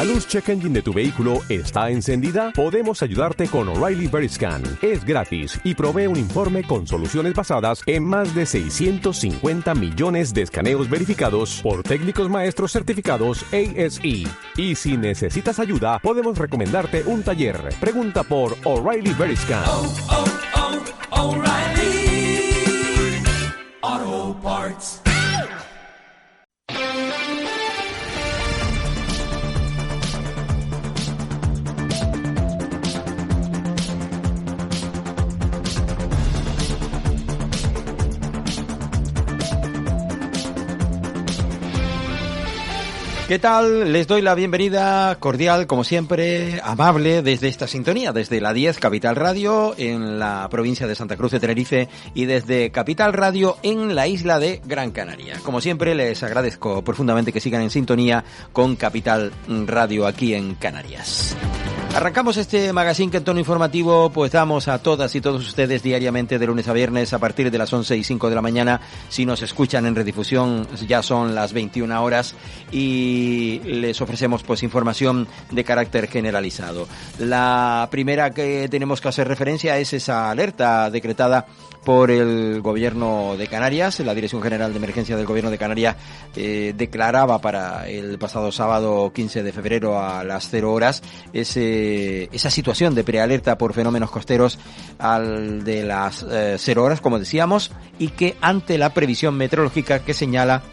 luz check engine de tu vehículo está encendida? Podemos ayudarte con O'Reilly Veriscan. Es gratis y provee un informe con soluciones basadas en más de 650 millones de escaneos verificados por técnicos maestros certificados ASE. Y si necesitas ayuda, podemos recomendarte un taller. Pregunta por O'Reilly Veriscan. O'Reilly Auto Parts. ¿Qué tal? Les doy la bienvenida cordial, como siempre, amable, desde esta sintonía, desde la 10 Capital Radio en la provincia de Santa Cruz de Tenerife y desde Capital Radio en la isla de Gran Canaria. Como siempre, les agradezco profundamente que sigan en sintonía con Capital Radio aquí en Canarias. Arrancamos este magazine que en tono informativo pues damos a todas y todos ustedes diariamente de lunes a viernes a partir de las 11:05 de la mañana. Si nos escuchan en redifusión ya son las 21 horas y les ofrecemos pues información de carácter generalizado. La primera que tenemos que hacer referencia es esa alerta decretada por el Gobierno de Canarias. La Dirección General de Emergencia del Gobierno de Canarias declaraba para el pasado sábado 15 de febrero a las 0 horas esa situación de prealerta por fenómenos costeros al de las 0 horas, como decíamos, y que ante la previsión meteorológica que señala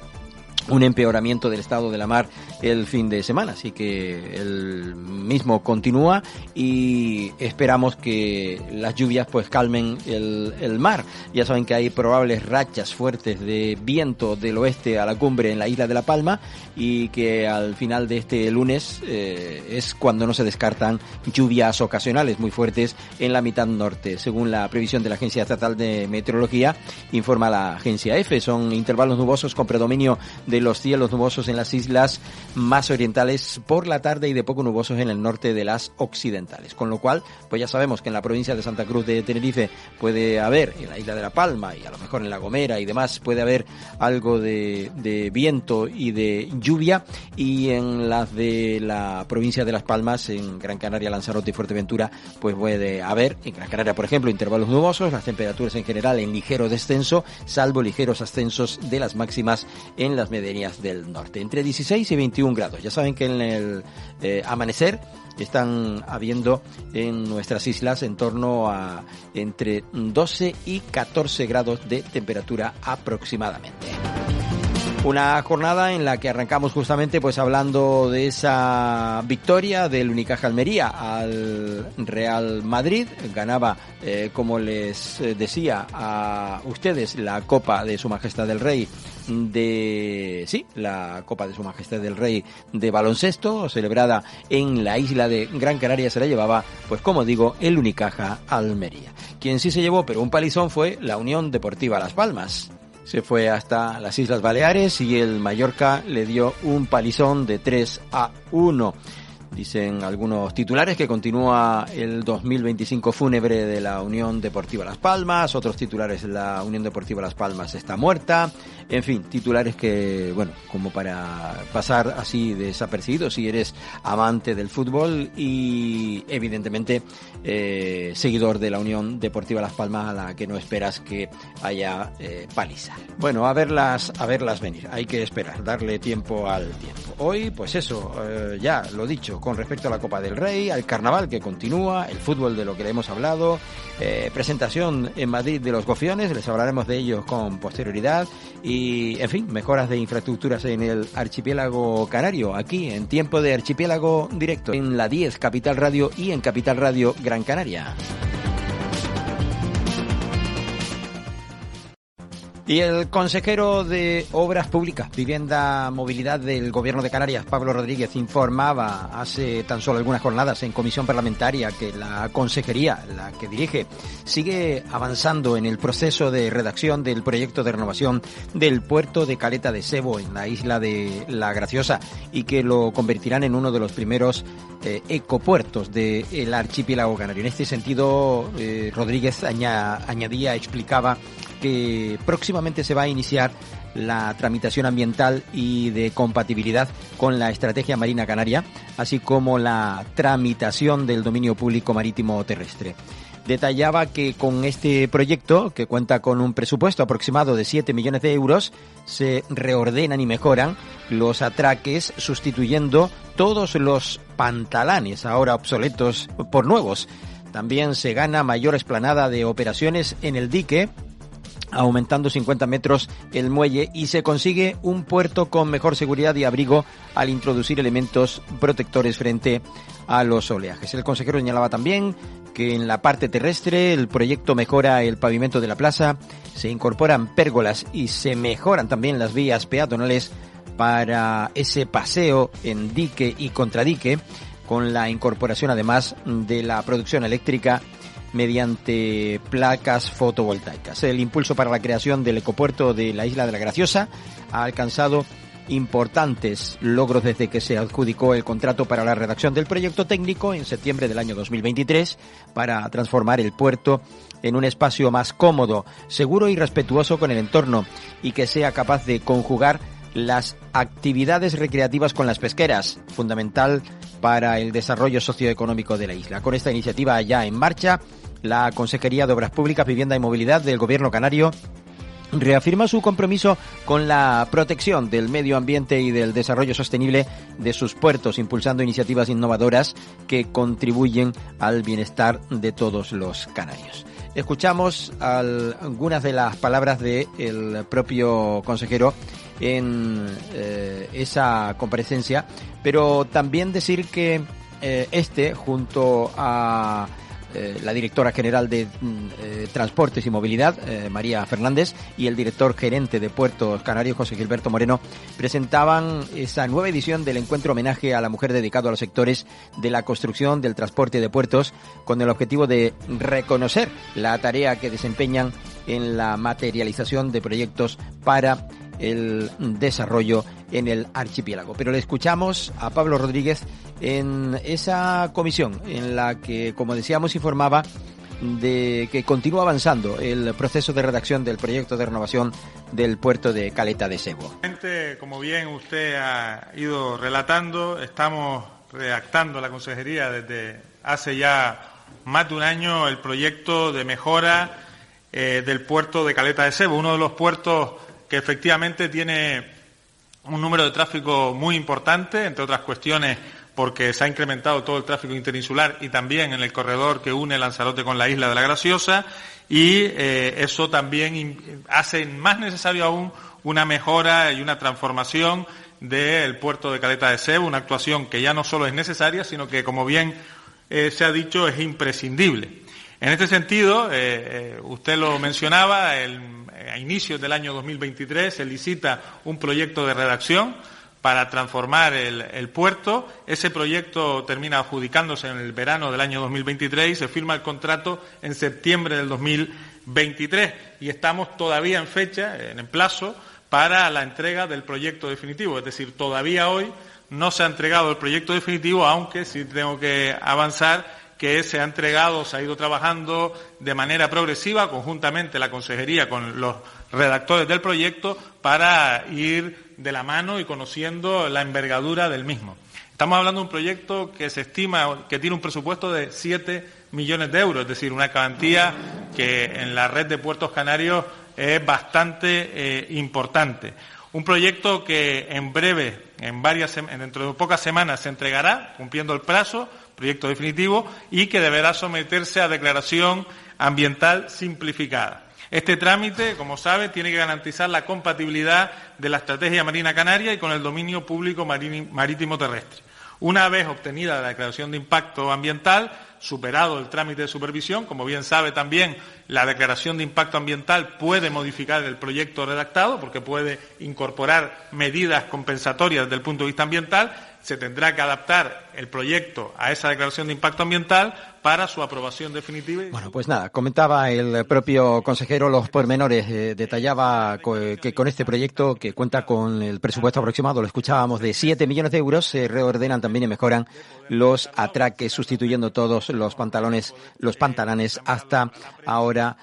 un empeoramiento del estado de la mar el fin de semana, así que el mismo continúa y esperamos que las lluvias pues calmen el mar. Ya saben que hay probables rachas fuertes de viento del oeste a la cumbre en la isla de La Palma y que al final de este lunes es cuando no se descartan lluvias ocasionales muy fuertes en la mitad norte. Según la previsión de la Agencia Estatal de Meteorología, informa la agencia EFE, son intervalos nubosos con predominio de los cielos nubosos en las islas más orientales por la tarde y de poco nubosos en el norte de las occidentales. Con lo cual, pues ya sabemos que en la provincia de Santa Cruz de Tenerife puede haber, en la isla de La Palma y a lo mejor en La Gomera y demás, puede haber algo de viento y de lluvia, y en las de la provincia de Las Palmas, en Gran Canaria, Lanzarote y Fuerteventura, pues puede haber, en Gran Canaria por ejemplo, intervalos nubosos, las temperaturas en general en ligero descenso, salvo ligeros ascensos de las máximas en las medianías del norte, entre 16 y 21 grados. Ya saben que en el amanecer están habiendo en nuestras islas en torno a entre 12 y 14 grados de temperatura aproximadamente. Una jornada en la que arrancamos justamente pues hablando de esa victoria del Unicaja Almería al Real Madrid. Ganaba, como les decía a ustedes, la Copa de Su Majestad el Rey la Copa de Su Majestad del Rey de baloncesto, celebrada en la isla de Gran Canaria. Se la llevaba, pues como digo, el Unicaja Almería. Quien sí se llevó, pero un palizón, fue la Unión Deportiva Las Palmas. Se fue hasta las Islas Baleares y el Mallorca le dio un palizón de 3-1. Dicen algunos titulares que continúa el 2025 fúnebre de la Unión Deportiva Las Palmas, otros titulares, la Unión Deportiva Las Palmas está muerta, en fin, titulares que, bueno, como para pasar así desapercibidos si eres amante del fútbol y evidentemente seguidor de la Unión Deportiva Las Palmas, a la que no esperas que haya paliza. Bueno, a verlas venir, hay que esperar, darle tiempo al tiempo. Hoy, pues eso, ya lo dicho, con respecto a la Copa del Rey, al carnaval que continúa, el fútbol de lo que le hemos hablado, presentación en Madrid de los Gofiones, les hablaremos de ellos con posterioridad y, en fin, mejoras de infraestructuras en el archipiélago canario, aquí en Tiempo de Archipiélago Directo, en la 10 Capital Radio y en Capital Radio Gran Canaria. Y el consejero de Obras Públicas, Vivienda, Movilidad del Gobierno de Canarias, Pablo Rodríguez, informaba hace tan solo algunas jornadas en comisión parlamentaria que la consejería, la que dirige, sigue avanzando en el proceso de redacción del proyecto de renovación del puerto de Caleta de Sebo en la isla de La Graciosa y que lo convertirán en uno de los primeros ecopuertos del archipiélago canario. En este sentido, Rodríguez explicaba que próximamente se va a iniciar la tramitación ambiental y de compatibilidad con la Estrategia Marina Canaria, así como la tramitación del dominio público marítimo terrestre. Detallaba que con este proyecto, que cuenta con un presupuesto aproximado de 7 millones de euros, se reordenan y mejoran los atraques, sustituyendo todos los pantalanes ahora obsoletos por nuevos. También se gana mayor explanada de operaciones en el dique, aumentando 50 metros el muelle, y se consigue un puerto con mejor seguridad y abrigo al introducir elementos protectores frente a los oleajes. El consejero señalaba también que en la parte terrestre el proyecto mejora el pavimento de la plaza, se incorporan pérgolas y se mejoran también las vías peatonales para ese paseo en dique y contradique, con la incorporación además de la producción eléctrica mediante placas fotovoltaicas. El impulso para la creación del ecopuerto de la Isla de la Graciosa ha alcanzado importantes logros desde que se adjudicó el contrato para la redacción del proyecto técnico en septiembre del año 2023 para transformar el puerto en un espacio más cómodo, seguro y respetuoso con el entorno, y que sea capaz de conjugar las actividades recreativas con las pesqueras, fundamental para el desarrollo socioeconómico de la isla. Con esta iniciativa ya en marcha, la Consejería de Obras Públicas, Vivienda y Movilidad del Gobierno canario reafirma su compromiso con la protección del medio ambiente y del desarrollo sostenible de sus puertos, impulsando iniciativas innovadoras que contribuyen al bienestar de todos los canarios. Escuchamos algunas de las palabras del propio consejero en esa comparecencia, pero también decir que junto a la directora general de Transportes y Movilidad, María Fernández, y el director gerente de Puertos Canarios, José Gilberto Moreno, presentaban esa nueva edición del encuentro homenaje a la mujer dedicado a los sectores de la construcción, del transporte y de puertos, con el objetivo de reconocer la tarea que desempeñan en la materialización de proyectos para el desarrollo en el archipiélago. Pero le escuchamos a Pablo Rodríguez en esa comisión en la que, como decíamos, informaba de que continúa avanzando el proceso de redacción del proyecto de renovación del puerto de Caleta de Sebo. Como bien usted ha ido relatando, estamos redactando la consejería desde hace ya más de un año el proyecto de mejora del puerto de Caleta de Sebo, uno de los puertos que efectivamente tiene un número de tráfico muy importante, entre otras cuestiones porque se ha incrementado todo el tráfico interinsular y también en el corredor que une Lanzarote con la Isla de la Graciosa, y eso también hace más necesario aún una mejora y una transformación del puerto de Caleta de Sebo, una actuación que ya no solo es necesaria, sino que, como bien se ha dicho, es imprescindible. En este sentido, usted lo mencionaba, a inicios del año 2023 se licita un proyecto de redacción para transformar el puerto. Ese proyecto termina adjudicándose en el verano del año 2023 y se firma el contrato en septiembre del 2023. Y estamos todavía en fecha, en plazo, para la entrega del proyecto definitivo. Es decir, todavía hoy no se ha entregado el proyecto definitivo, aunque sí tengo que avanzar que se ha entregado, se ha ido trabajando de manera progresiva, conjuntamente la Consejería con los redactores del proyecto, para ir de la mano y conociendo la envergadura del mismo. Estamos hablando de un proyecto que se estima que tiene un presupuesto de 7 millones de euros, es decir, una cuantía que en la red de puertos canarios es bastante importante. Un proyecto que en breve, dentro de pocas semanas, se entregará, cumpliendo el plazo, proyecto definitivo, y que deberá someterse a declaración ambiental simplificada. Este trámite, como sabe, tiene que garantizar la compatibilidad de la Estrategia Marina Canaria y con el dominio público marítimo terrestre. Una vez obtenida la declaración de impacto ambiental, superado el trámite de supervisión, como bien sabe también, la declaración de impacto ambiental puede modificar el proyecto redactado porque puede incorporar medidas compensatorias desde el punto de vista ambiental. Se tendrá que adaptar el proyecto a esa declaración de impacto ambiental para su aprobación definitiva. Bueno, pues nada, comentaba el propio consejero los pormenores, detallaba que con este proyecto, que cuenta con el presupuesto aproximado, lo escuchábamos, de 7 millones de euros, se reordenan también y mejoran los atraques, sustituyendo todos los pantalanes hasta ahora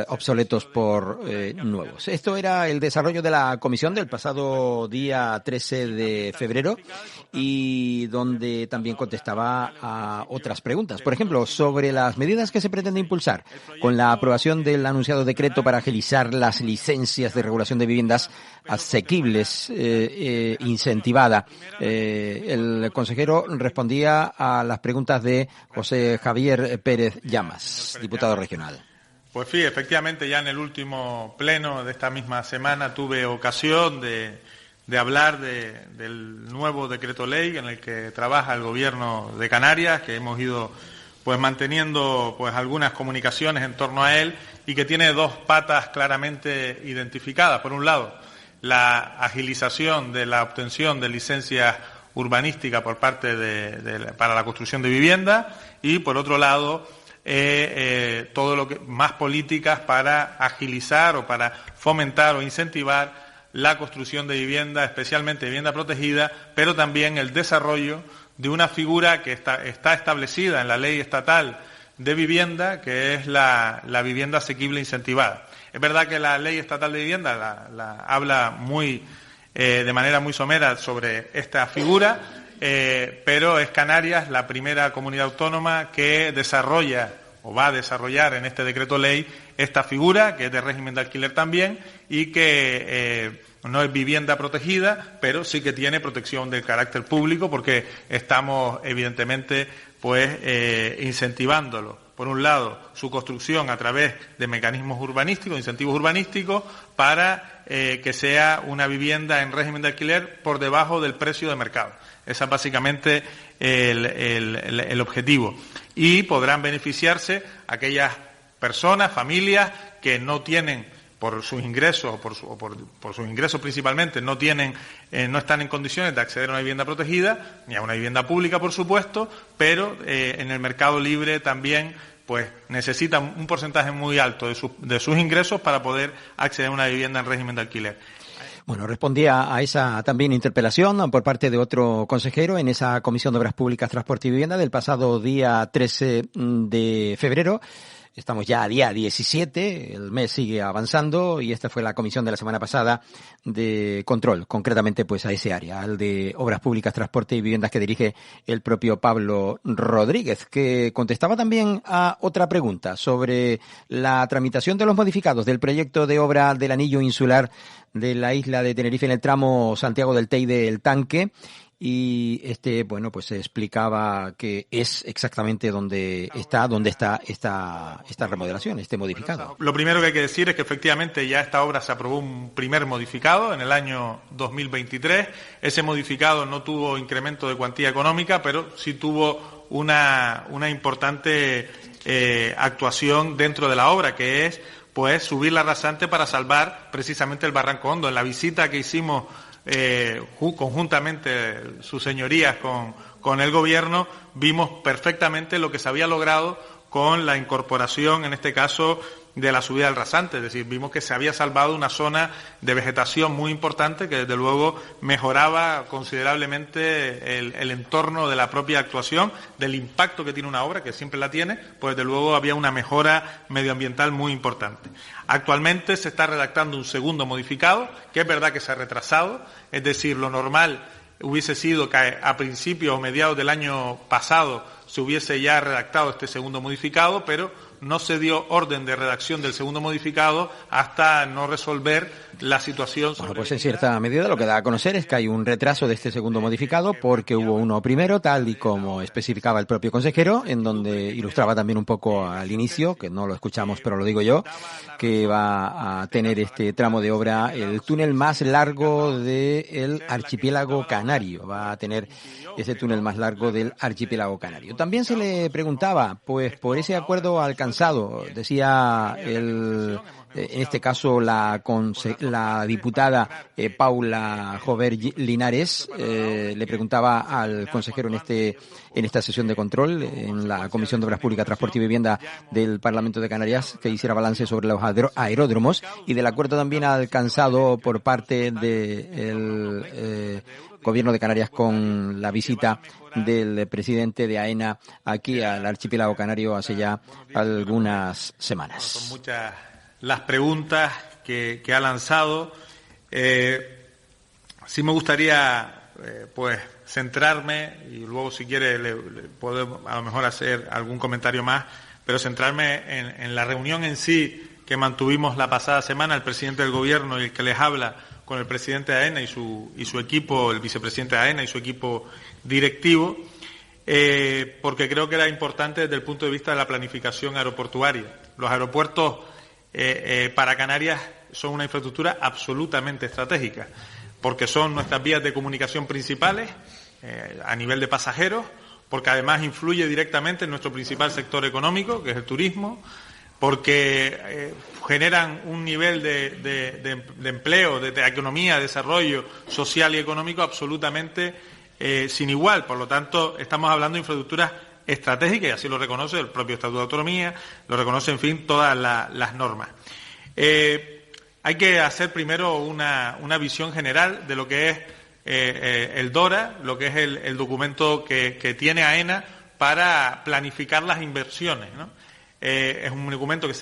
obsoletos por nuevos. Esto era el desarrollo de la comisión del pasado día 13 de febrero y donde también contestaba a otras preguntas. Por ejemplo, sobre las medidas que se pretende impulsar con la aprobación del anunciado decreto para agilizar las licencias de regulación de viviendas asequibles incentivada. El consejero respondía a las preguntas de José Javier Pérez Llamas, diputado regional. Pues sí, efectivamente, ya en el último pleno de esta misma semana tuve ocasión de hablar del nuevo decreto ley en el que trabaja el Gobierno de Canarias, que hemos ido pues manteniendo pues algunas comunicaciones en torno a él y que tiene dos patas claramente identificadas. Por un lado, la agilización de la obtención de licencias urbanísticas por parte para la construcción de vivienda y, por otro lado, todo lo que más políticas para agilizar o para fomentar o incentivar la construcción de vivienda, especialmente vivienda protegida, pero también el desarrollo de una figura que está establecida en la ley estatal de vivienda, que es la vivienda asequible incentivada. Es verdad que la ley estatal de vivienda la habla de manera muy somera sobre esta figura, pero es Canarias la primera comunidad autónoma que desarrolla o va a desarrollar en este decreto ley esta figura, que es de régimen de alquiler también, y que no es vivienda protegida, pero sí que tiene protección del carácter público, porque estamos evidentemente pues incentivándolo. Por un lado, su construcción a través de mecanismos urbanísticos, incentivos urbanísticos, para que sea una vivienda en régimen de alquiler por debajo del precio de mercado. Ese es básicamente el objetivo. Y podrán beneficiarse aquellas personas, familias, que no tienen, por sus ingresos, por sus ingresos principalmente, no están en condiciones de acceder a una vivienda protegida, ni a una vivienda pública, por supuesto, pero en el mercado libre también pues necesitan un porcentaje muy alto de sus ingresos para poder acceder a una vivienda en régimen de alquiler. Bueno, respondía a esa también interpelación por parte de otro consejero en esa Comisión de Obras Públicas, Transporte y Vivienda del pasado día 13 de febrero. Estamos ya a día 17, el mes sigue avanzando y esta fue la comisión de la semana pasada de control, concretamente pues a ese área, al de Obras Públicas, Transporte y Viviendas que dirige el propio Pablo Rodríguez, que contestaba también a otra pregunta sobre la tramitación de los modificados del proyecto de obra del anillo insular de la isla de Tenerife en el tramo Santiago del Teide del Tanque. Y pues se explicaba que es exactamente donde está esta remodelación, este modificado. Lo primero que hay que decir es que efectivamente ya esta obra se aprobó un primer modificado en el año 2023. Ese modificado no tuvo incremento de cuantía económica, pero sí tuvo una importante actuación dentro de la obra, que es pues subir la rasante para salvar precisamente el Barranco Hondo. En la visita que hicimos conjuntamente sus señorías con el Gobierno, vimos perfectamente lo que se había logrado con la incorporación, en este caso, de la subida del rasante. Es decir, vimos que se había salvado una zona de vegetación muy importante que, desde luego, mejoraba considerablemente el entorno de la propia actuación, del impacto que tiene una obra, que siempre la tiene, pues, desde luego, había una mejora medioambiental muy importante. Actualmente se está redactando un segundo modificado, que es verdad que se ha retrasado, es decir, lo normal hubiese sido que a principios o mediados del año pasado se hubiese ya redactado este segundo modificado, pero no se dio orden de redacción del segundo modificado hasta no resolver la situación. Bueno, pues en cierta medida lo que da a conocer es que hay un retraso de este segundo modificado porque hubo uno primero, tal y como especificaba el propio consejero, en donde ilustraba también un poco al inicio, que no lo escuchamos pero lo digo yo, que va a tener este tramo de obra el túnel más largo del archipiélago canario. Va a tener ese túnel más largo del archipiélago canario. También se le preguntaba, pues por ese acuerdo alcanzado, decía en este caso la diputada Paula Jover Linares, le preguntaba al consejero en esta sesión de control en la Comisión de Obras Públicas, Transporte y Vivienda del Parlamento de Canarias, que hiciera balance sobre los aeródromos y del acuerdo también alcanzado por parte del Gobierno de Canarias con la visita del presidente de AENA aquí al archipiélago canario hace ya algunas semanas. Son muchas las preguntas que ha lanzado. Sí me gustaría pues centrarme, y luego si quiere le podemos a lo mejor hacer algún comentario más, pero centrarme en la reunión en sí que mantuvimos la pasada semana el presidente del Gobierno y el que les habla con el presidente de AENA y su equipo, el vicepresidente de AENA y su equipo directivo, porque creo que era importante desde el punto de vista de la planificación aeroportuaria. Los aeropuertos para Canarias son una infraestructura absolutamente estratégica, porque son nuestras vías de comunicación principales a nivel de pasajeros, porque además influye directamente en nuestro principal sector económico, que es el turismo, porque generan un nivel de empleo, de economía, de desarrollo social y económico absolutamente sin igual. Por lo tanto, estamos hablando de infraestructuras estratégicas, y así lo reconoce el propio Estatuto de Autonomía, lo reconoce, en fin, todas las normas. Hay que hacer primero una visión general de lo que es el DORA, lo que es el documento que tiene AENA para planificar las inversiones, ¿no? Es un documento que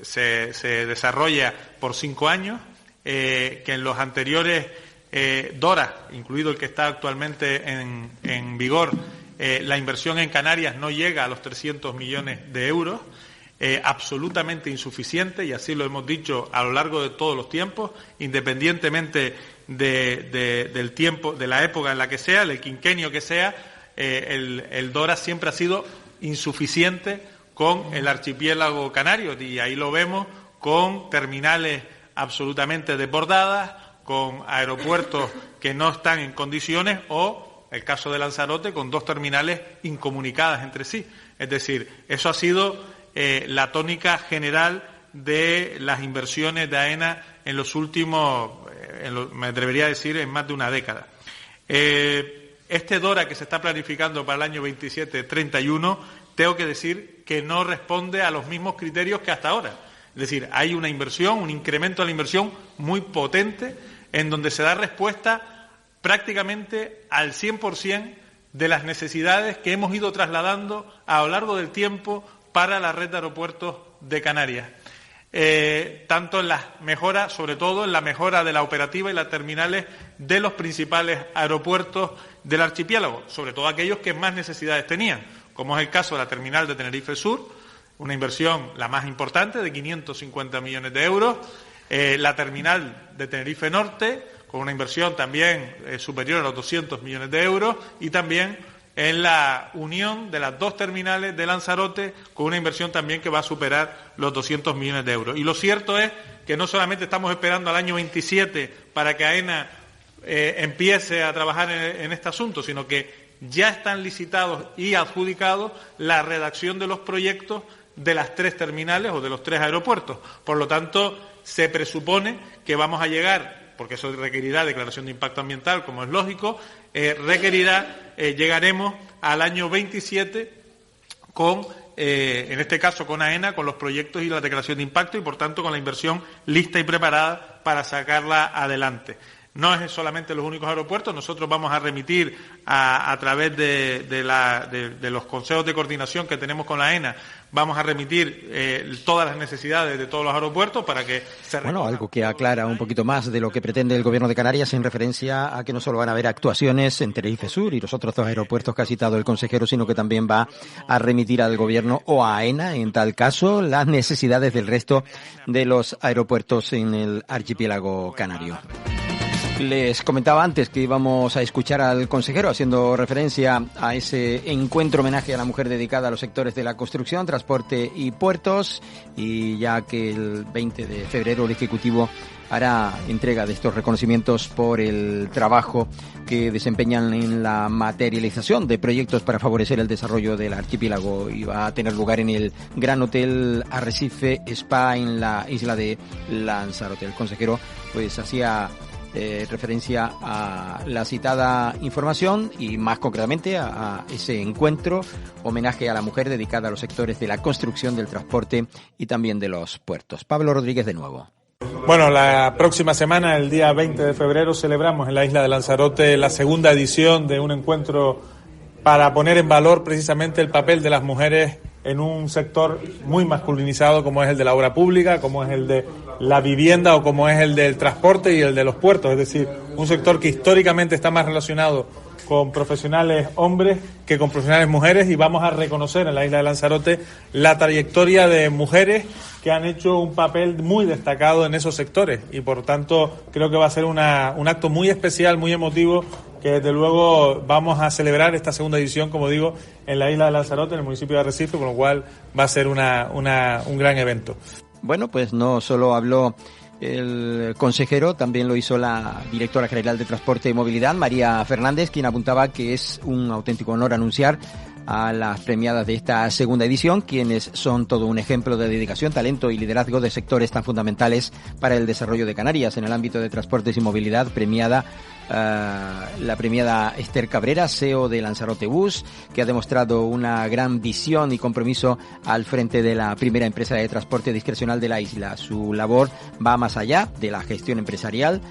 se desarrolla por 5 años, que en los anteriores DORA, incluido el que está actualmente en vigor, la inversión en Canarias no llega a los 300 millones de euros. Absolutamente insuficiente, y así lo hemos dicho a lo largo de todos los tiempos, independientemente del tiempo, de la época en la que sea, del quinquenio que sea, el DORA siempre ha sido insuficiente con el archipiélago canario, y ahí lo vemos con terminales absolutamente desbordadas, con aeropuertos que no están en condiciones, o el caso de Lanzarote con 2 terminales incomunicadas entre sí. Es decir, eso ha sido la tónica general de las inversiones de AENA en los últimos, me atrevería a decir, en más de una década. Este DORA que se está planificando para el año 27-31, tengo que decir que no responde a los mismos criterios que hasta ahora. Es decir, hay una inversión, un incremento de la inversión muy potente, en donde se da respuesta prácticamente al 100% de las necesidades que hemos ido trasladando a lo largo del tiempo para la red de aeropuertos de Canarias. Tanto en las mejoras, sobre todo en la mejora de la operativa y las terminales de los principales aeropuertos del archipiélago, sobre todo aquellos que más necesidades tenían, como es el caso de la terminal de Tenerife Sur, una inversión la más importante de 550 millones de euros, la terminal de Tenerife Norte, con una inversión también superior a los 200 millones de euros, y también en la unión de las 2 terminales de Lanzarote, con una inversión también que va a superar los 200 millones de euros. Y lo cierto es que no solamente estamos esperando al año 27 para que AENA empiece a trabajar en este asunto, sino que ya están licitados y adjudicados la redacción de los proyectos de las 3 terminales o de los 3 aeropuertos. Por lo tanto, se presupone que vamos a llegar, porque eso requerirá declaración de impacto ambiental, como es lógico, llegaremos al año 27 con, en este caso con AENA, con los proyectos y la declaración de impacto, y por tanto con la inversión lista y preparada para sacarla adelante. No es solamente los únicos aeropuertos, nosotros vamos a remitir a través de los consejos de coordinación que tenemos con la AENA, vamos a remitir todas las necesidades de todos los aeropuertos para que se recojan. Bueno, algo que aclara un poquito más de lo que pretende el Gobierno de Canarias en referencia a que no solo van a haber actuaciones en Tenerife Sur y los otros 2 aeropuertos que ha citado el consejero, sino que también va a remitir al Gobierno o a AENA, en tal caso, las necesidades del resto de los aeropuertos en el archipiélago canario. Les comentaba antes que íbamos a escuchar al consejero haciendo referencia a ese encuentro homenaje a la mujer dedicada a los sectores de la construcción, transporte y puertos, y ya que el 20 de febrero el Ejecutivo hará entrega de estos reconocimientos por el trabajo que desempeñan en la materialización de proyectos para favorecer el desarrollo del archipiélago, y va a tener lugar en el Gran Hotel Arrecife Spa en la isla de Lanzarote. El consejero pues hacía referencia a la citada información y más concretamente a ese encuentro homenaje a la mujer dedicada a los sectores de la construcción, del transporte y también de los puertos. Pablo Rodríguez de nuevo. Bueno, la próxima semana, el día 20 de febrero, celebramos en la isla de Lanzarote la segunda edición de un encuentro para poner en valor precisamente el papel de las mujeres en un sector muy masculinizado como es el de la obra pública, como es el de la vivienda o como es el del transporte y el de los puertos, es decir, un sector que históricamente está más relacionado con profesionales hombres que con profesionales mujeres, y vamos a reconocer en la isla de Lanzarote la trayectoria de mujeres que han hecho un papel muy destacado en esos sectores, y por tanto creo que va a ser un acto muy especial, muy emotivo, que desde luego vamos a celebrar esta segunda edición, como digo, en la isla de Lanzarote, en el municipio de Arrecife, con lo cual va a ser un gran evento. Bueno, pues no solo habló el consejero, también lo hizo la directora general de Transporte y Movilidad, María Fernández, quien apuntaba que es un auténtico honor anunciar a las premiadas de esta segunda edición, quienes son todo un ejemplo de dedicación, talento y liderazgo de sectores tan fundamentales para el desarrollo de Canarias. En el ámbito de transportes y movilidad, la premiada Esther Cabrera, CEO de Lanzarote Bus, que ha demostrado una gran visión y compromiso al frente de la primera empresa de transporte discrecional de la isla. Su labor va más allá de la gestión empresarial,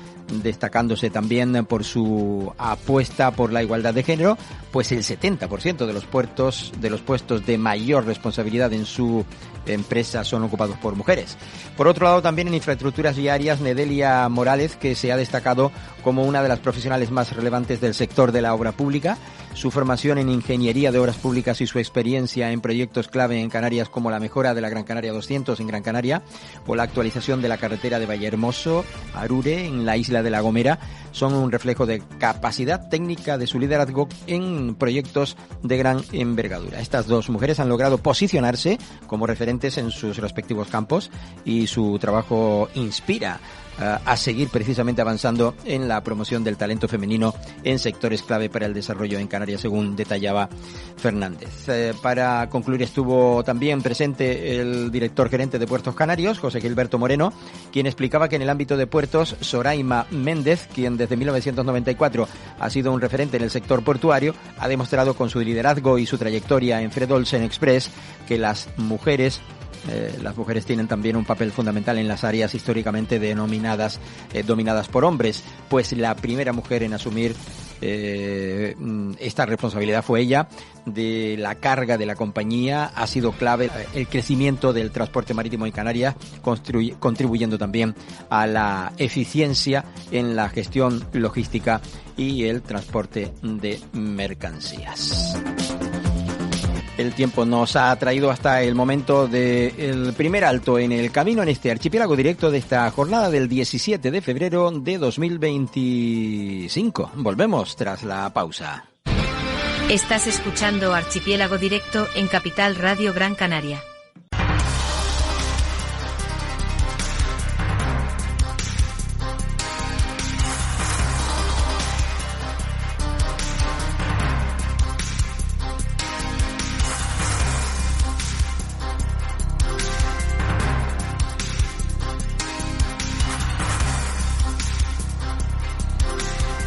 destacándose también por su apuesta por la igualdad de género, pues el 70% de los puestos de mayor responsabilidad en su empresa son ocupados por mujeres. Por otro lado, también en infraestructuras viarias, Nedelia Morales, que se ha destacado como una de las profesionales más relevantes del sector de la obra pública. Su formación en ingeniería de obras públicas y su experiencia en proyectos clave en Canarias, como la mejora de la Gran Canaria 200 en Gran Canaria o la actualización de la carretera de Vallehermoso a Arure en la isla de La Gomera, son un reflejo de capacidad técnica de su liderazgo en proyectos de gran envergadura. Estas dos mujeres han logrado posicionarse como referentes en sus respectivos campos, y su trabajo inspira a seguir precisamente avanzando en la promoción del talento femenino en sectores clave para el desarrollo en Canarias, según detallaba Fernández. Para concluir, estuvo también presente el director gerente de Puertos Canarios, José Gilberto Moreno, quien explicaba que en el ámbito de puertos, Soraima Méndez, quien desde 1994 ha sido un referente en el sector portuario, ha demostrado con su liderazgo y su trayectoria en Fred Olsen Express que las mujeres tienen también un papel fundamental en las áreas históricamente dominadas por hombres, pues la primera mujer en asumir esta responsabilidad fue ella. De la carga de la compañía ha sido clave el crecimiento del transporte marítimo en Canarias, contribuyendo también a la eficiencia en la gestión logística y el transporte de mercancías. El tiempo nos ha traído hasta el momento del primer alto en el camino en este archipiélago directo de esta jornada del 17 de febrero de 2025. Volvemos tras la pausa. Estás escuchando Archipiélago Directo en Capital Radio Gran Canaria.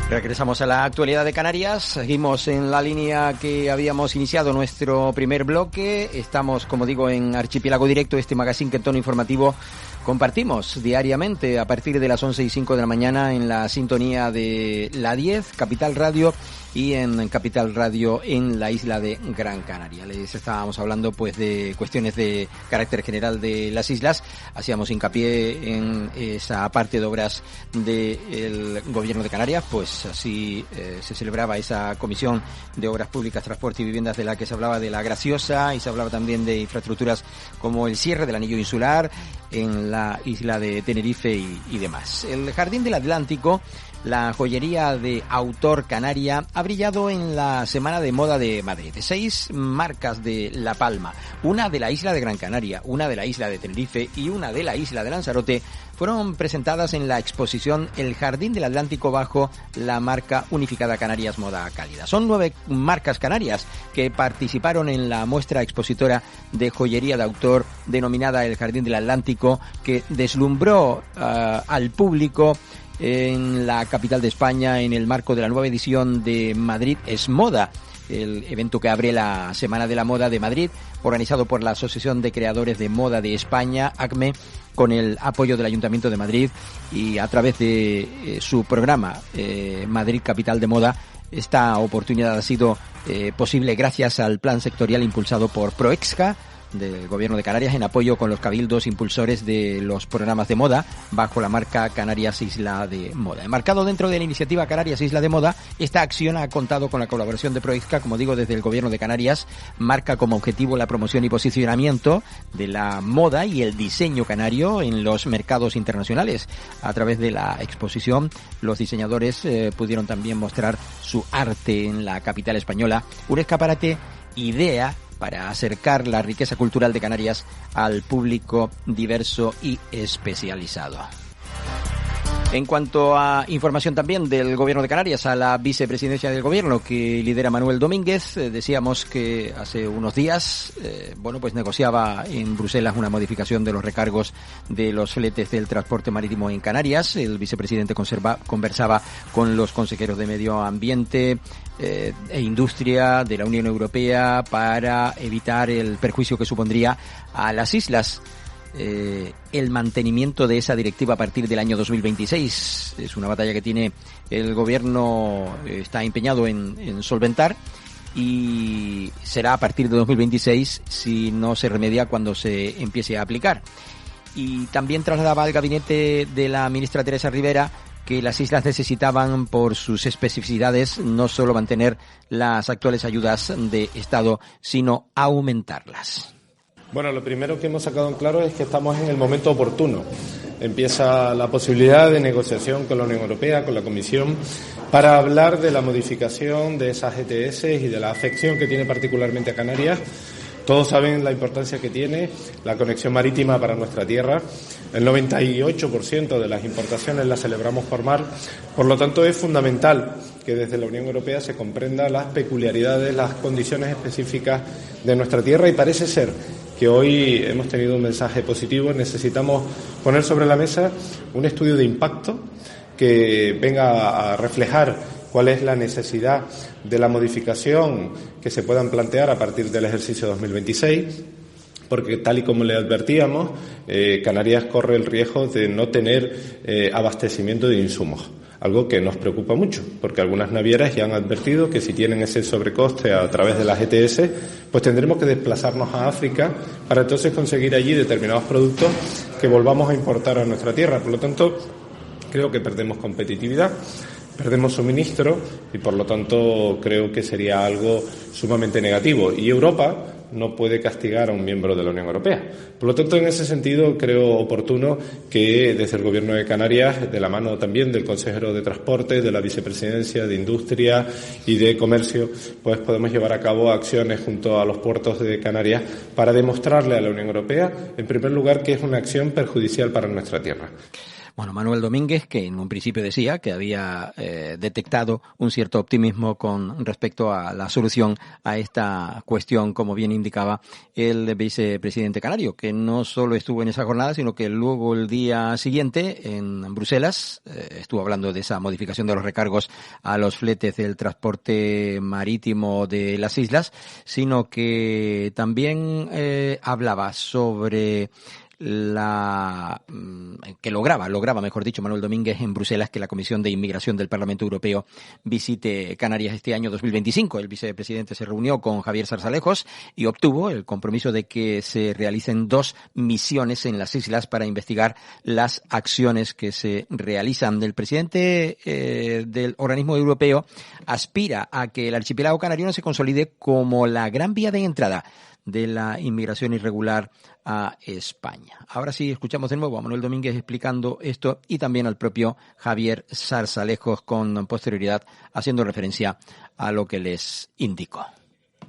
Regresamos a la actualidad de Canarias, seguimos en la línea que habíamos iniciado nuestro primer bloque. Estamos, como digo, en Archipiélago Directo, este magazine que en tono informativo compartimos diariamente a partir de las 11:05 de la mañana en la sintonía de la 10, Capital Radio, y en Capital Radio en la isla de Gran Canaria. Les estábamos hablando pues de cuestiones de carácter general de las islas. Hacíamos hincapié en esa parte de obras del Gobierno de Canarias, pues así se celebraba esa Comisión de Obras Públicas, Transporte y Viviendas, de la que se hablaba de La Graciosa, y se hablaba también de infraestructuras como el cierre del anillo insular en la isla de Tenerife y demás. El Jardín del Atlántico, la joyería de autor canaria, ha brillado en la Semana de Moda de Madrid. 6 marcas de La Palma, una de la isla de Gran Canaria, una de la isla de Tenerife y una de la isla de Lanzarote, fueron presentadas en la exposición El Jardín del Atlántico bajo la marca unificada Canarias Moda Cálida. Son 9 marcas canarias que participaron en la muestra expositora de joyería de autor denominada El Jardín del Atlántico, que deslumbró al público en la capital de España en el marco de la nueva edición de Madrid es Moda, el evento que abre la Semana de la Moda de Madrid, organizado por la Asociación de Creadores de Moda de España, ACME, con el apoyo del Ayuntamiento de Madrid, y a través de su programa Madrid Capital de Moda. Esta oportunidad ha sido posible gracias al plan sectorial impulsado por Proexca, del Gobierno de Canarias en apoyo con los cabildos impulsores de los programas de moda bajo la marca Canarias Isla de Moda. Enmarcado dentro de la iniciativa Canarias Isla de Moda, esta acción ha contado con la colaboración de Proizca, como digo, desde el Gobierno de Canarias. Marca como objetivo la promoción y posicionamiento de la moda y el diseño canario en los mercados internacionales. A través de la exposición, los diseñadores pudieron también mostrar su arte en la capital española, un escaparate idea para acercar la riqueza cultural de Canarias al público diverso y especializado. En cuanto a información también del Gobierno de Canarias, a la vicepresidencia del Gobierno que lidera Manuel Domínguez, decíamos que hace unos días, pues negociaba en Bruselas una modificación de los recargos de los fletes del transporte marítimo en Canarias. El vicepresidente conversaba con los consejeros de Medio Ambiente e Industria de la Unión Europea para evitar el perjuicio que supondría a las islas el mantenimiento de esa directiva a partir del año 2026. Es una batalla que tiene el gobierno, está empeñado en solventar, y será a partir de 2026 si no se remedia cuando se empiece a aplicar. Y también trasladaba al gabinete de la ministra Teresa Rivera que las islas necesitaban, por sus especificidades, no solo mantener las actuales ayudas de Estado, sino aumentarlas. Bueno, lo primero que hemos sacado en claro es que estamos en el momento oportuno. Empieza la posibilidad de negociación con la Unión Europea, con la Comisión, para hablar de la modificación de esas ETS y de la afección que tiene particularmente a Canarias. Todos saben la importancia que tiene la conexión marítima para nuestra tierra. El 98% de las importaciones las celebramos por mar. Por lo tanto, es fundamental que desde la Unión Europea se comprenda las peculiaridades, las condiciones específicas de nuestra tierra, y parece ser que hoy hemos tenido un mensaje positivo. Necesitamos poner sobre la mesa un estudio de impacto que venga a reflejar cuál es la necesidad de la modificación que se puedan plantear a partir del ejercicio 2026, porque tal y como le advertíamos, Canarias corre el riesgo de no tener abastecimiento de insumos. Algo que nos preocupa mucho, porque algunas navieras ya han advertido que si tienen ese sobrecoste a través de las ETS, pues tendremos que desplazarnos a África para entonces conseguir allí determinados productos que volvamos a importar a nuestra tierra. Por lo tanto, creo que perdemos competitividad, perdemos suministro, y por lo tanto creo que sería algo sumamente negativo. Y Europa no puede castigar a un miembro de la Unión Europea. Por lo tanto, en ese sentido, creo oportuno que desde el Gobierno de Canarias, de la mano también del consejero de Transporte, de la Vicepresidencia de Industria y de Comercio, pues podemos llevar a cabo acciones junto a los puertos de Canarias para demostrarle a la Unión Europea, en primer lugar, que es una acción perjudicial para nuestra tierra. Bueno, Manuel Domínguez, que en un principio decía que había detectado un cierto optimismo con respecto a la solución a esta cuestión, como bien indicaba el vicepresidente canario, que no solo estuvo en esa jornada, sino que luego el día siguiente en Bruselas estuvo hablando de esa modificación de los recargos a los fletes del transporte marítimo de las islas, sino que también hablaba sobre que lograba, mejor dicho, Manuel Domínguez en Bruselas, que la Comisión de Inmigración del Parlamento Europeo visite Canarias este año 2025. El vicepresidente se reunió con Javier Sarsalejos y obtuvo el compromiso de que se realicen 2 misiones en las islas para investigar las acciones que se realizan. El presidente del organismo europeo aspira a que el archipiélago canario se consolide como la gran vía de entrada de la inmigración irregular a España. Ahora sí, escuchamos de nuevo a Manuel Domínguez explicando esto, y también al propio Javier Sarsalejos con posterioridad, haciendo referencia a lo que les indicó.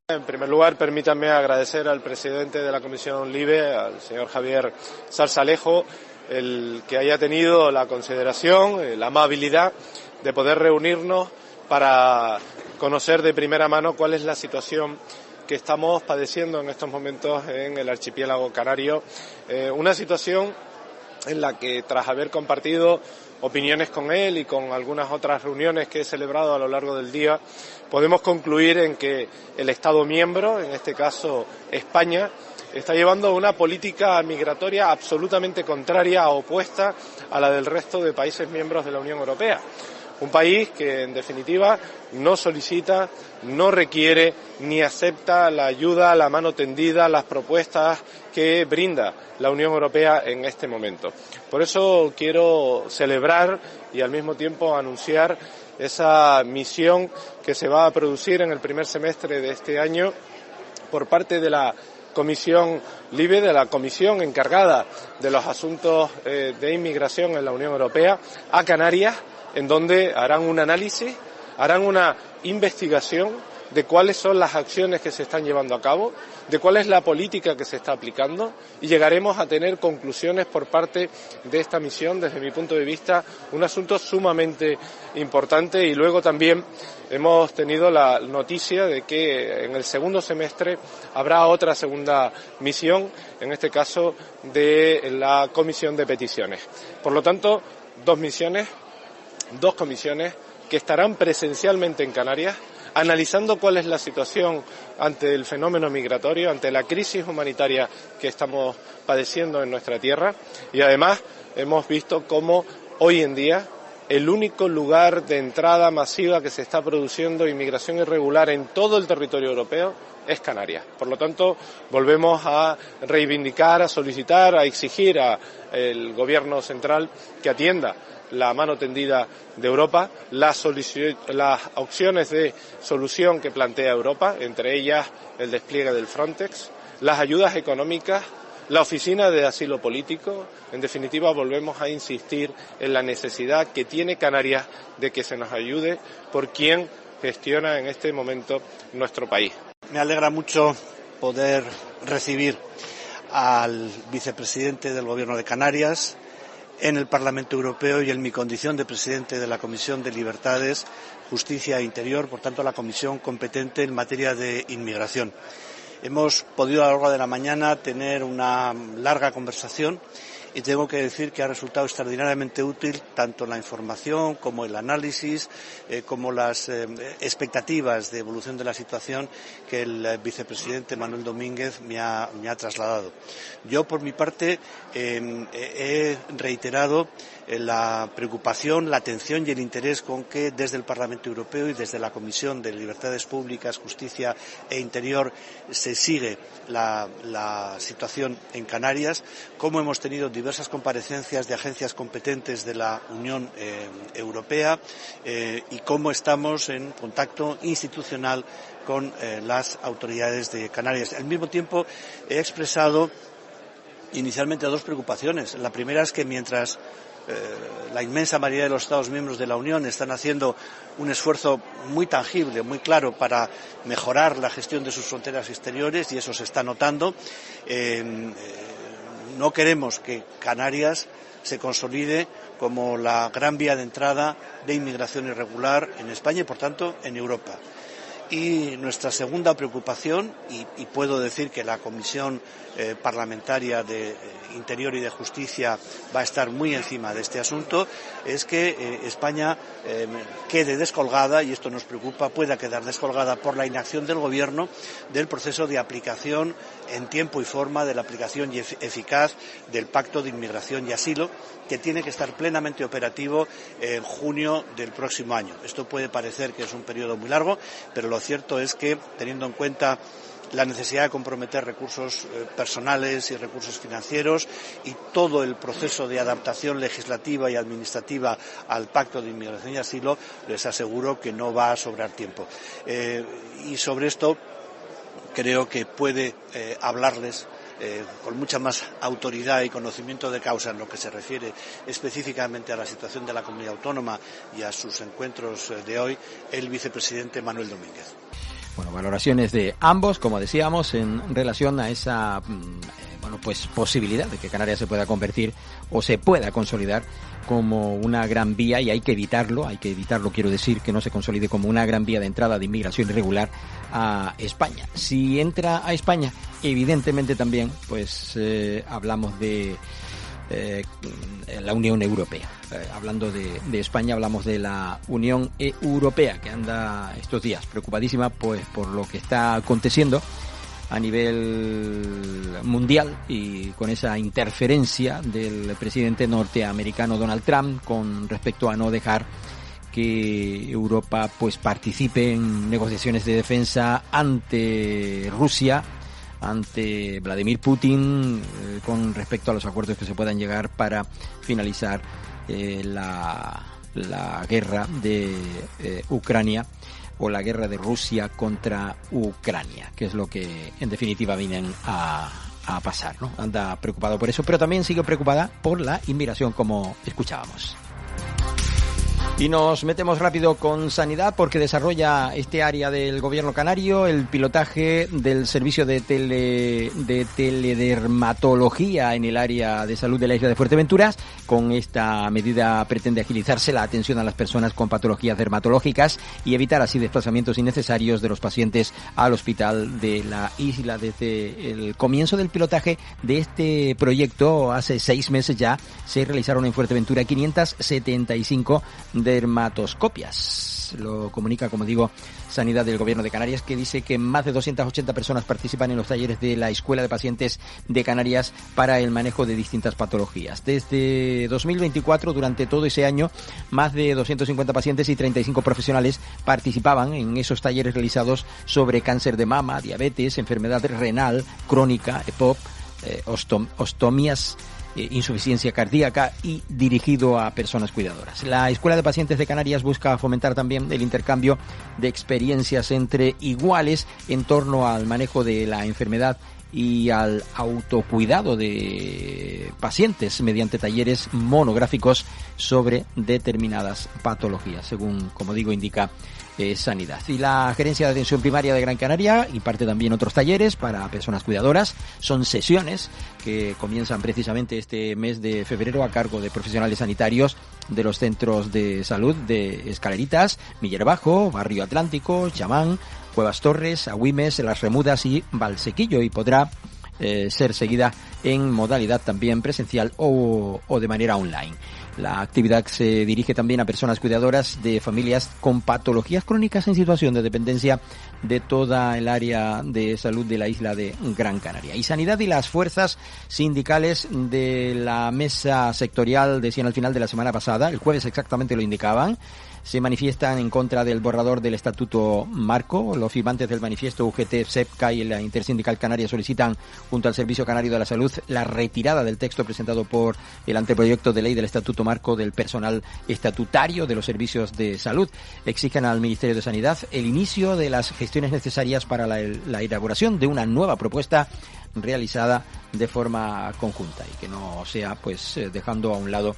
En primer lugar, permítanme agradecer al presidente de la Comisión LIBE, al señor Javier Sarsalejos, el que haya tenido la consideración, la amabilidad de poder reunirnos para conocer de primera mano cuál es la situación que estamos padeciendo en estos momentos en el archipiélago canario. Una situación en la que, tras haber compartido opiniones con él y con algunas otras reuniones que he celebrado a lo largo del día, podemos concluir en que el Estado miembro, en este caso España, está llevando una política migratoria absolutamente contraria, opuesta a la del resto de países miembros de la Unión Europea. Un país que, en definitiva, no solicita, no requiere ni acepta la ayuda, la mano tendida, las propuestas que brinda la Unión Europea en este momento. Por eso quiero celebrar y al mismo tiempo anunciar esa misión que se va a producir en el primer semestre de este año por parte de la Comisión LIBE, de la comisión encargada de los asuntos de inmigración en la Unión Europea, a Canarias, en donde harán un análisis, harán una investigación de cuáles son las acciones que se están llevando a cabo, de cuál es la política que se está aplicando, y llegaremos a tener conclusiones por parte de esta misión, desde mi punto de vista, un asunto sumamente importante. Y luego también hemos tenido la noticia de que en el segundo semestre habrá otra segunda misión, en este caso de la Comisión de Peticiones. Por lo tanto, dos comisiones que estarán presencialmente en Canarias, analizando cuál es la situación ante el fenómeno migratorio, ante la crisis humanitaria que estamos padeciendo en nuestra tierra. Y además hemos visto cómo hoy en día el único lugar de entrada masiva que se está produciendo inmigración irregular en todo el territorio europeo es Canarias. Por lo tanto, volvemos a reivindicar, a solicitar, a exigir al Gobierno central que atienda la mano tendida de Europa, las opciones de solución que plantea Europa, entre ellas el despliegue del Frontex, las ayudas económicas, la Oficina de Asilo Político. En definitiva, volvemos a insistir en la necesidad que tiene Canarias de que se nos ayude por quien gestiona en este momento nuestro país. Me alegra mucho poder recibir al vicepresidente del Gobierno de Canarias en el Parlamento Europeo y en mi condición de presidente de la Comisión de Libertades, Justicia e Interior, por tanto la comisión competente en materia de inmigración. Hemos podido a lo largo de la mañana tener una larga conversación y tengo que decir que ha resultado extraordinariamente útil tanto la información como el análisis, como las expectativas de evolución de la situación que el vicepresidente Manuel Domínguez me ha trasladado. Yo, por mi parte, he reiterado la preocupación, la atención y el interés con que desde el Parlamento Europeo y desde la Comisión de Libertades Públicas, Justicia e Interior se sigue la situación en Canarias, cómo hemos tenido diversas comparecencias de agencias competentes de la Unión Europea y cómo estamos en contacto institucional con las autoridades de Canarias. Al mismo tiempo, he expresado inicialmente dos preocupaciones. La primera es que mientras la inmensa mayoría de los Estados miembros de la Unión están haciendo un esfuerzo muy tangible, muy claro para mejorar la gestión de sus fronteras exteriores, y eso se está notando, no queremos que Canarias se consolide como la gran vía de entrada de inmigración irregular en España y, por tanto, en Europa. Y nuestra segunda preocupación, y puedo decir que la Comisión Parlamentaria de Interior y de Justicia va a estar muy encima de este asunto, es que España quede descolgada, y esto nos preocupa, pueda quedar descolgada por la inacción del Gobierno del proceso de aplicación en tiempo y forma, de la aplicación eficaz del Pacto de Inmigración y Asilo, que tiene que estar plenamente operativo en junio del próximo año. Esto puede parecer que es un periodo muy largo, pero lo cierto es que, teniendo en cuenta la necesidad de comprometer recursos personales y recursos financieros y todo el proceso de adaptación legislativa y administrativa al Pacto de Inmigración y Asilo, les aseguro que no va a sobrar tiempo. Y sobre esto creo que puede hablarles con mucha más autoridad y conocimiento de causa en lo que se refiere específicamente a la situación de la comunidad autónoma y a sus encuentros de hoy, el vicepresidente Manuel Domínguez. Bueno, valoraciones de ambos, como decíamos, en relación a esa posibilidad de que Canarias se pueda convertir o se pueda consolidar como una gran vía, y hay que evitarlo, quiero decir, que no se consolide como una gran vía de entrada de inmigración irregular a España. Si entra a España, evidentemente también, hablamos de la Unión Europea. Hablando de España, hablamos de la Unión Europea, que anda estos días preocupadísima por lo que está aconteciendo a nivel mundial y con esa interferencia del presidente norteamericano Donald Trump con respecto a no dejar que Europa pues participe en negociaciones de defensa ante Rusia, ante Vladimir Putin, con respecto a los acuerdos que se puedan llegar para finalizar la guerra de Ucrania, o la guerra de Rusia contra Ucrania, que es lo que en definitiva vienen a pasar, ¿no? Anda preocupado por eso, pero también sigue preocupada por la inmigración, como escuchábamos. Y nos metemos rápido con sanidad, porque desarrolla este área del gobierno canario el pilotaje del servicio de teledermatología en el área de salud de la isla de Fuerteventura. Con esta medida pretende agilizarse la atención a las personas con patologías dermatológicas y evitar así desplazamientos innecesarios de los pacientes al hospital de la isla. Desde el comienzo del pilotaje de este proyecto, hace 6 meses ya, se realizaron en Fuerteventura 575 dermatoscopias. Lo comunica, como digo, Sanidad del Gobierno de Canarias, que dice que más de 280 personas participan en los talleres de la Escuela de Pacientes de Canarias para el manejo de distintas patologías. Desde 2024, durante todo ese año, más de 250 pacientes y 35 profesionales participaban en esos talleres realizados sobre cáncer de mama, diabetes, enfermedad renal crónica, EPOC, ostomías, insuficiencia cardíaca, y dirigido a personas cuidadoras. La Escuela de Pacientes de Canarias busca fomentar también el intercambio de experiencias entre iguales en torno al manejo de la enfermedad y al autocuidado de pacientes mediante talleres monográficos sobre determinadas patologías, según, como digo, indica Sanidad. Y la Gerencia de Atención Primaria de Gran Canaria imparte también otros talleres para personas cuidadoras. Son sesiones que comienzan precisamente este mes de febrero a cargo de profesionales sanitarios de los centros de salud de Escaleritas, Miller Bajo, Barrio Atlántico, Chamán, Cuevas Torres, Agüimes, Las Remudas y Valsequillo, y podrá ser seguida en modalidad también presencial o de manera online. La actividad se dirige también a personas cuidadoras de familias con patologías crónicas en situación de dependencia de toda el área de salud de la isla de Gran Canaria. Y Sanidad y las fuerzas sindicales de la mesa sectorial, decían al final de la semana pasada, el jueves exactamente lo indicaban, se manifiestan en contra del borrador del Estatuto Marco. Los firmantes del manifiesto UGT, SEPCA y la Intersindical Canaria solicitan, junto al Servicio Canario de la Salud, la retirada del texto presentado por el anteproyecto de ley del Estatuto Marco del personal estatutario de los servicios de salud. Exigen al Ministerio de Sanidad el inicio de las gestiones necesarias para la elaboración de una nueva propuesta realizada de forma conjunta y que no sea pues dejando a un lado,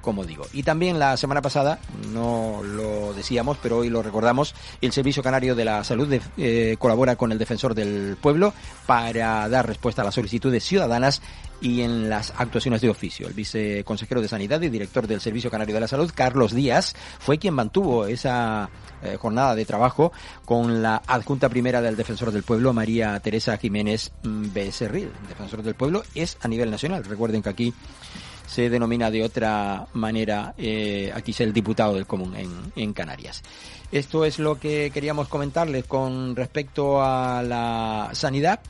como digo. Y también la semana pasada, no lo decíamos, pero hoy lo recordamos, el Servicio Canario de la Salud colabora con el Defensor del Pueblo para dar respuesta a las solicitudes ciudadanas y en las actuaciones de oficio. El viceconsejero de Sanidad y director del Servicio Canario de la Salud, Carlos Díaz, fue quien mantuvo esa jornada de trabajo con la adjunta primera del Defensor del Pueblo, María Teresa Jiménez Becerril. El Defensor del Pueblo es a nivel nacional. Recuerden que aquí se denomina de otra manera, aquí es el diputado del común en Canarias. Esto es lo que queríamos comentarles con respecto a la sanidad.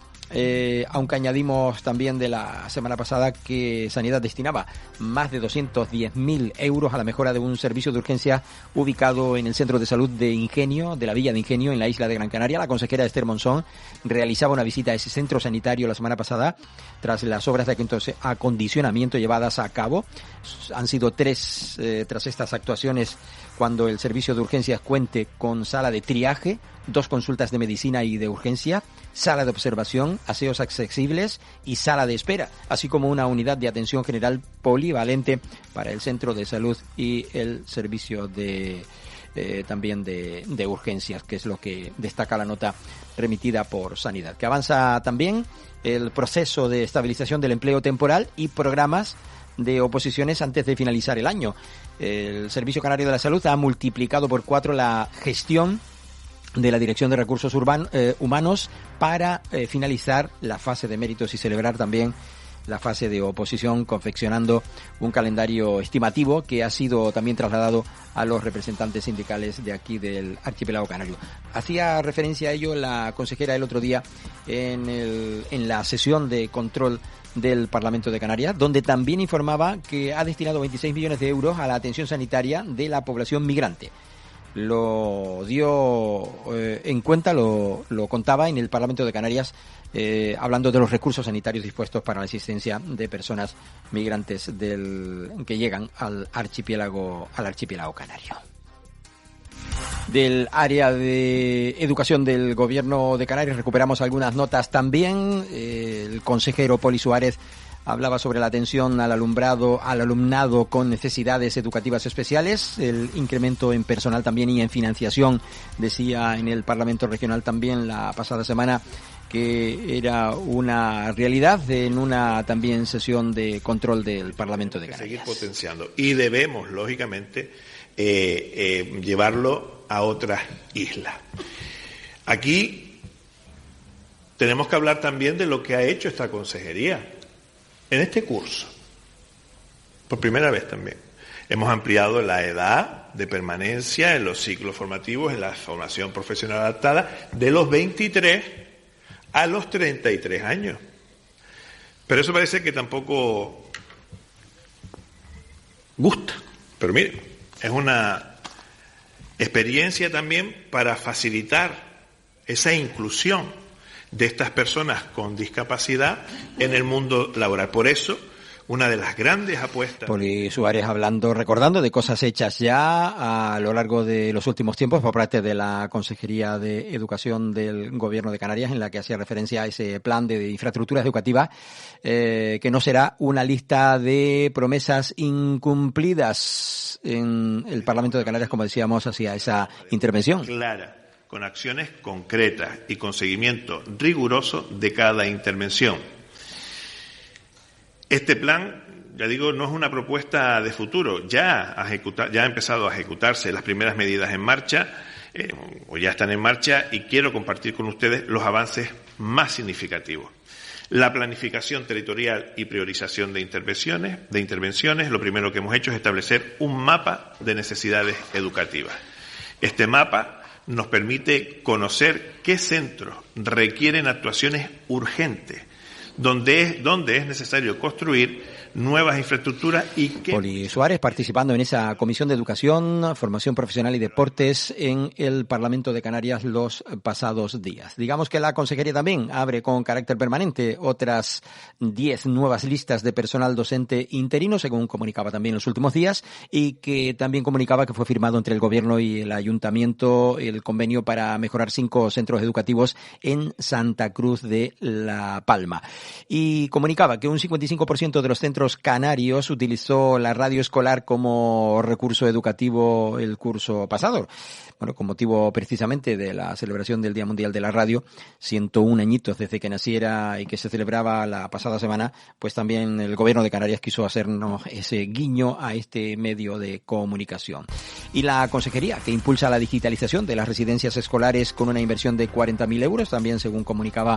Aunque añadimos también de la semana pasada que Sanidad destinaba más de 210.000 euros a la mejora de un servicio de urgencia ubicado en el Centro de Salud de Ingenio, de la Villa de Ingenio, en la isla de Gran Canaria. La consejera Esther Monzón realizaba una visita a ese centro sanitario la semana pasada tras las obras de acondicionamiento llevadas a cabo. Han sido 3 tras estas actuaciones, cuando el servicio de urgencias cuente con sala de triaje, 2 consultas de medicina y de urgencia, sala de observación, aseos accesibles y sala de espera, así como una unidad de atención general polivalente para el centro de salud y el servicio de también de urgencias, que es lo que destaca la nota remitida por Sanidad. Que avanza también el proceso de estabilización del empleo temporal y programas de oposiciones antes de finalizar el año. El Servicio Canario de la Salud ha multiplicado por 4 la gestión de la Dirección de Recursos Humanos para finalizar la fase de méritos y celebrar también la fase de oposición, confeccionando un calendario estimativo que ha sido también trasladado a los representantes sindicales de aquí del archipiélago canario. Hacía referencia a ello la consejera el otro día en la sesión de control del Parlamento de Canarias, donde también informaba que ha destinado 26 millones de euros a la atención sanitaria de la población migrante. Lo dio en cuenta, lo contaba en el Parlamento de Canarias, hablando de los recursos sanitarios dispuestos para la asistencia de personas migrantes que llegan al archipiélago canario. Del área de educación del Gobierno de Canarias recuperamos algunas notas también. El consejero Poli Suárez hablaba sobre la atención al alumnado con necesidades educativas especiales, el incremento en personal también y en financiación. Decía en el Parlamento Regional también la pasada semana que era una realidad en una también sesión de control del Parlamento de Canarias. Seguir potenciando y debemos, lógicamente, llevarlo a otras islas. Aquí tenemos que hablar también de lo que ha hecho esta consejería en este curso. Por primera vez también hemos ampliado la edad de permanencia en los ciclos formativos, en la formación profesional adaptada, de los 23 a los 33 años. Pero eso parece que tampoco gusta. Pero mire, es una experiencia también para facilitar esa inclusión de estas personas con discapacidad en el mundo laboral. Por eso, una de las grandes apuestas. Poli Suárez recordando de cosas hechas ya a lo largo de los últimos tiempos por parte de la Consejería de Educación del Gobierno de Canarias, en la que hacía referencia a ese plan de infraestructuras educativas, que no será una lista de promesas incumplidas. En el Parlamento de Canarias, como decíamos, hacía esa intervención clara, con acciones concretas y con seguimiento riguroso de cada intervención. Este plan, ya digo, no es una propuesta de futuro, ya ha empezado a ejecutarse las primeras medidas en marcha, o ya están en marcha, y quiero compartir con ustedes los avances más significativos. La planificación territorial y priorización de intervenciones, lo primero que hemos hecho es establecer un mapa de necesidades educativas. Este mapa nos permite conocer qué centros requieren actuaciones urgentes, donde es necesario construir nuevas infraestructuras y que... Poli Suárez participando en esa Comisión de Educación, Formación Profesional y Deportes en el Parlamento de Canarias los pasados días. Digamos que la Consejería también abre con carácter permanente otras 10 nuevas listas de personal docente interino, según comunicaba también en los últimos días, y que también comunicaba que fue firmado entre el Gobierno y el Ayuntamiento el convenio para mejorar 5 centros educativos en Santa Cruz de La Palma. Y comunicaba que un 55% de los centros canarios utilizó la radio escolar como recurso educativo el curso pasado. Bueno, con motivo precisamente de la celebración del Día Mundial de la Radio, 101 añitos desde que naciera y que se celebraba la pasada semana, pues también el Gobierno de Canarias quiso hacernos ese guiño a este medio de comunicación. Y la Consejería, que impulsa la digitalización de las residencias escolares con una inversión de 40.000 euros, también según comunicaba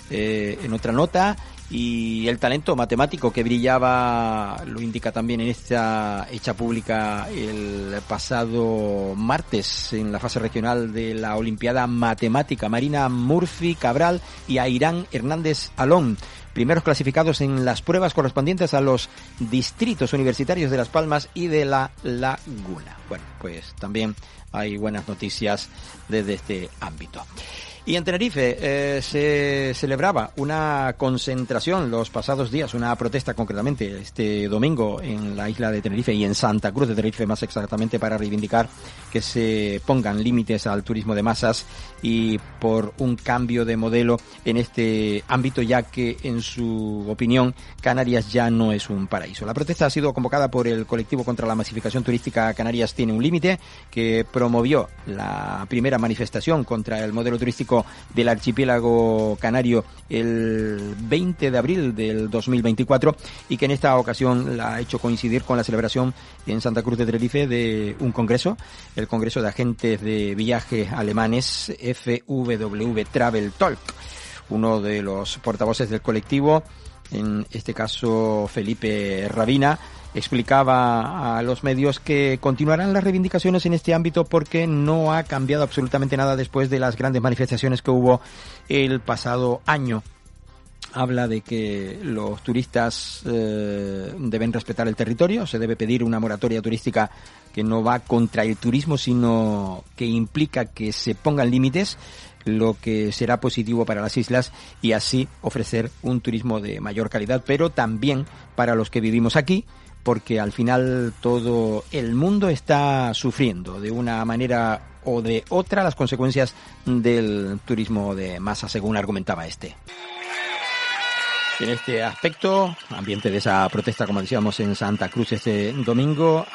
en otra nota, y el talento matemático que brillaba lo indica también en esta hecha pública el pasado martes en la fase regional de la Olimpiada Matemática. Marina Murphy Cabral y Airán Hernández Alón, primeros clasificados en las pruebas correspondientes a los distritos universitarios de Las Palmas y de La Laguna. Bueno, pues también hay buenas noticias desde este ámbito. Y en Tenerife se celebraba una concentración los pasados días, una protesta concretamente este domingo en la isla de Tenerife y en Santa Cruz de Tenerife más exactamente, para reivindicar que se pongan límites al turismo de masas y por un cambio de modelo en este ámbito, ya que en su opinión Canarias ya no es un paraíso. La protesta ha sido convocada por el colectivo contra la masificación turística Canarias tiene un límite, que promovió la primera manifestación contra el modelo turístico del archipiélago canario el 20 de abril del 2024 y que en esta ocasión la ha hecho coincidir con la celebración en Santa Cruz de Tenerife de un congreso, el Congreso de Agentes de Viaje Alemanes, FWW Travel Talk. Uno de los portavoces del colectivo en este caso Felipe Rabina, explicaba a los medios que continuarán las reivindicaciones en este ámbito porque no ha cambiado absolutamente nada después de las grandes manifestaciones que hubo el pasado año. Habla de que los turistas deben respetar el territorio, se debe pedir una moratoria turística que no va contra el turismo, sino que implica que se pongan límites, lo que será positivo para las islas y así ofrecer un turismo de mayor calidad, pero también para los que vivimos aquí, porque al final todo el mundo está sufriendo de una manera o de otra las consecuencias del turismo de masa, según argumentaba este. En este aspecto, ambiente de esa protesta, como decíamos, en Santa Cruz este domingo,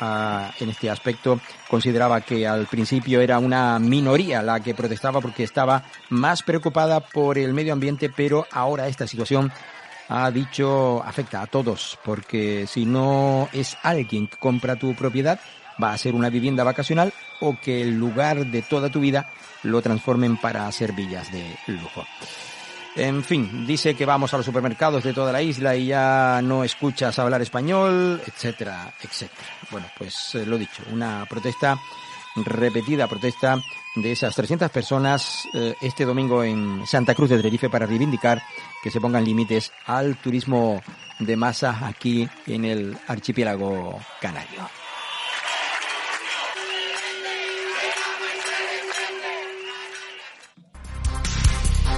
en este aspecto consideraba que al principio era una minoría la que protestaba porque estaba más preocupada por el medio ambiente, pero ahora esta situación, ha dicho, afecta a todos, porque si no es alguien que compra tu propiedad, va a ser una vivienda vacacional o que el lugar de toda tu vida lo transformen para hacer villas de lujo. En fin, dice que vamos a los supermercados de toda la isla y ya no escuchas hablar español, etcétera, etcétera. Bueno, pues lo dicho, una protesta repetida, protesta de esas 300 personas este domingo en Santa Cruz de Tenerife para reivindicar que se pongan límites al turismo de masa aquí en el archipiélago canario.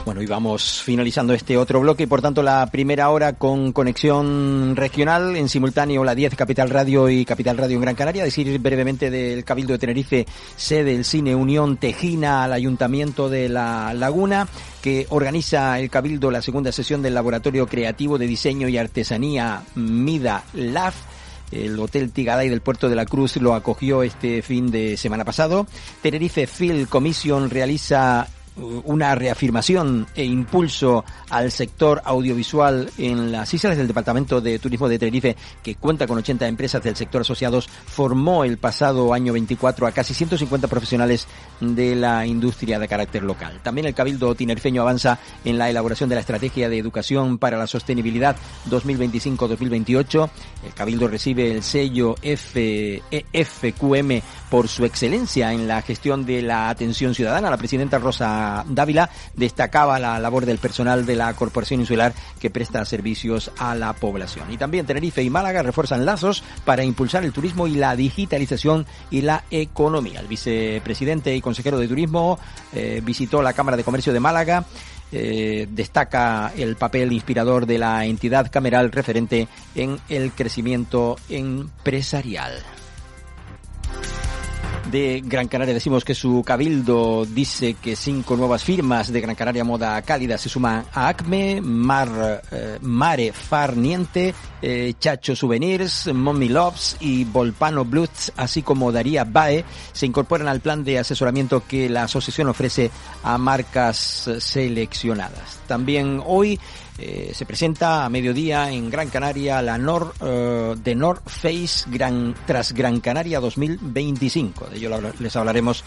Bueno, y vamos finalizando este otro bloque y por tanto la primera hora con conexión regional, en simultáneo la 10 Capital Radio y Capital Radio en Gran Canaria. Decir brevemente del Cabildo de Tenerife, sede del Cine Unión Tejina al Ayuntamiento de La Laguna, que organiza el Cabildo la segunda sesión del Laboratorio Creativo de Diseño y Artesanía Mida Lab. El Hotel Tigaday del Puerto de la Cruz lo acogió este fin de semana pasado. Tenerife Film Commission realiza una reafirmación e impulso al sector audiovisual en las islas del Departamento de Turismo de Tenerife, que cuenta con 80 empresas del sector asociados, formó el pasado año 24 a casi 150 profesionales de la industria de carácter local. También el Cabildo tinerfeño avanza en la elaboración de la Estrategia de Educación para la Sostenibilidad 2025-2028. El Cabildo recibe el sello FQM por su excelencia en la gestión de la atención ciudadana. La presidenta Rosa Dávila destacaba la labor del personal de la Corporación Insular que presta servicios a la población. Y también Tenerife y Málaga refuerzan lazos para impulsar el turismo y la digitalización y la economía. El vicepresidente y consejero de Turismo visitó la Cámara de Comercio de Málaga. Destaca el papel inspirador de la entidad cameral referente en el crecimiento empresarial. De Gran Canaria decimos que su cabildo dice que 5 nuevas firmas de Gran Canaria Moda Cálida se suman a ACME, Mare Farniente, Chacho Souvenirs, Mommy Loves y Volpano Blues, así como Daría Bae, se incorporan al plan de asesoramiento que la asociación ofrece a marcas seleccionadas. También hoy se presenta a mediodía en Gran Canaria la The North Face tras Gran Canaria 2025. De ello les hablaremos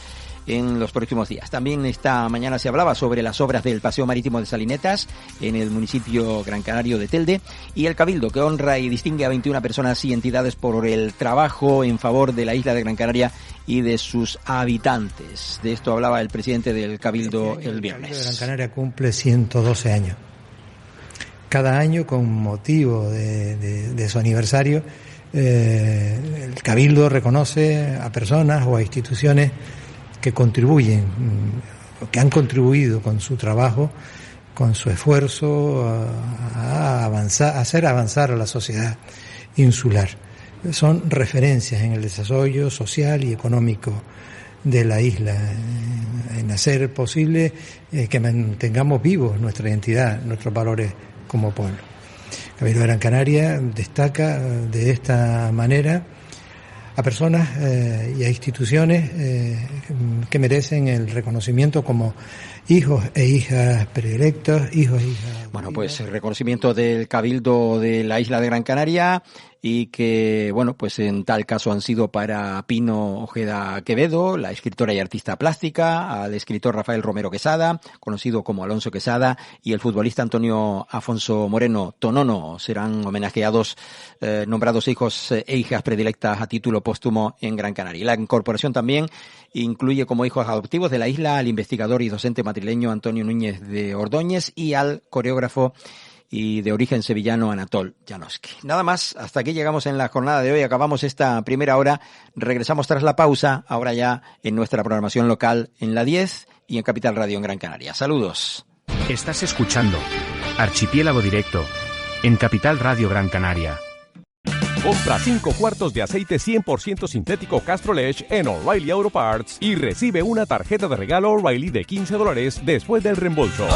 en los próximos días. También esta mañana se hablaba sobre las obras del Paseo Marítimo de Salinetas en el municipio gran canario de Telde, y el Cabildo, que honra y distingue a 21 personas y entidades por el trabajo en favor de la isla de Gran Canaria y de sus habitantes. De esto hablaba el presidente del Cabildo el viernes. El Cabildo de Gran Canaria cumple 112 años. Cada año, con motivo de su aniversario, el Cabildo reconoce a personas o a instituciones que contribuyen, que han contribuido con su trabajo, con su esfuerzo a avanzar, a hacer avanzar a la sociedad insular. Son referencias en el desarrollo social y económico de la isla, en hacer posible que mantengamos vivos nuestra identidad, nuestros valores como pueblo. El Cabildo de Gran Canaria destaca de esta manera a personas y a instituciones que merecen el reconocimiento como hijos e hijas predilectos, hijos e hijas. Bueno, pues el reconocimiento del Cabildo de la isla de Gran Canaria y que, bueno, pues en tal caso han sido para Pino Ojeda Quevedo, la escritora y artista plástica, al escritor Rafael Romero Quesada, conocido como Alonso Quesada, y el futbolista Antonio Afonso Moreno Tonono. Serán homenajeados, nombrados hijos e hijas predilectas a título póstumo en Gran Canaria. La incorporación también incluye como hijos adoptivos de la isla al investigador y docente madrileño Antonio Núñez de Ordóñez y al coreógrafo y de origen sevillano Anatol Janowski. Nada más, hasta aquí llegamos en la jornada de hoy, acabamos esta primera hora, regresamos tras la pausa, ahora ya en nuestra programación local en la 10 y en Capital Radio en Gran Canaria. Saludos. Estás escuchando Archipiélago Directo en Capital Radio Gran Canaria. Compra 5 cuartos de aceite 100% sintético Castrolech en O'Reilly Auto Parts y recibe una tarjeta de regalo O'Reilly de $15 después del reembolso.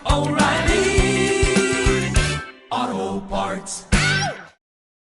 O'Reilly Auto Parts.